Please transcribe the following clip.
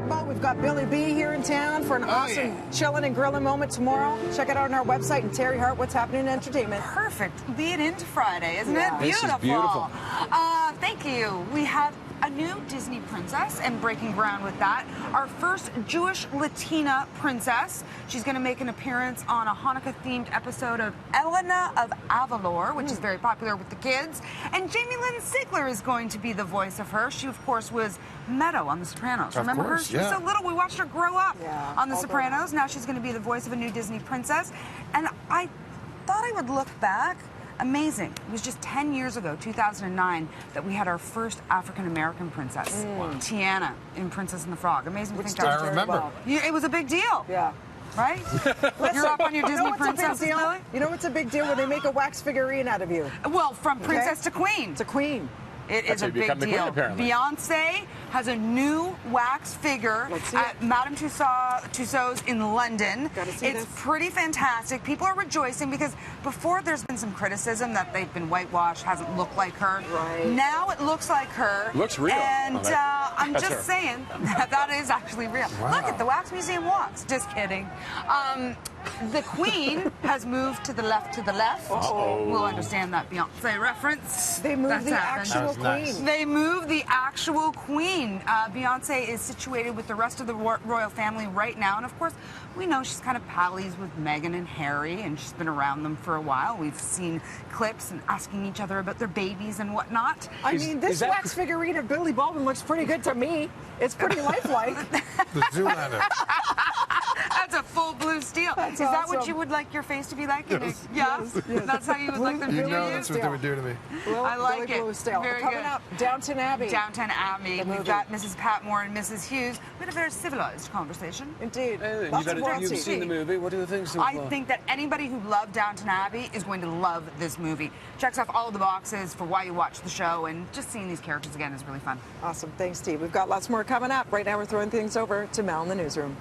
basketball. We've got Billy B here in town for an awesome chilling and grilling moment tomorrow. Check it out on our website. And Terry Hart, what's happening in entertainment? Perfect. Lead into Friday, isn't it? Beautiful. This is beautiful. Thank you. We have a new Disney princess and breaking ground with that. Our first Jewish Latina princess. She's going to make an appearance on a Hanukkah-themed episode of Elena of Avalor, which is very popular with the kids. And Jamie Lynn Sigler is going to be the voice of her. She, of course, was Meadow on The Sopranos. Remember her? She was so little. We watched her grow up on The Sopranos. Now she's going to be the voice of a new Disney princess. And I thought I would look back. Amazing. It was just 10 years ago, 2009, that we had our first African-American princess, Tiana, in Princess and the Frog. Amazing to think that. I remember. It was a big deal. Yeah. Right? You're up on your Disney princesses, Billy? You know what's a big deal when they make a wax figurine out of you? Well, from princess to queen. To queen. It is a big deal. Beyonce has a new wax figure at Madame Tussauds in London. It's pretty fantastic. People are rejoicing because before there's been some criticism that they've been whitewashed, hasn't looked like her. Now it looks like her. Looks real. And I'm just saying that is actually real. Look at the Wax Museum walks. Just kidding. The Queen has moved to the left. We'll understand that Beyonce reference. They moved the actual Queen. They moved the actual Queen. Beyonce is situated with the rest of the royal family right now. And of course, we know she's kind of pals with Meghan and Harry, and she's been around them for a while. We've seen clips and asking each other about their babies and whatnot. I mean, this wax figurine of Billy Baldwin looks pretty good to me. It's pretty lifelike. The Zoolander. That's a full blue steel. Is that what you would like your face to be like? Yes. That's how you would like them to be. You know that's what they would do to me. I like it. Very Coming good. up, Downton Abbey. Downton Abbey. We've got Mrs. Patmore and Mrs. Hughes. We had a very civilized conversation. Indeed. You've seen the movie. What do you think so far? I think that anybody who loved Downton Abbey is going to love this movie. Checks off all of the boxes for why you watch the show, and just seeing these characters again is really fun. Awesome. Thanks, Steve. We've got lots more coming up. Right now, we're throwing things over to Mel in the newsroom.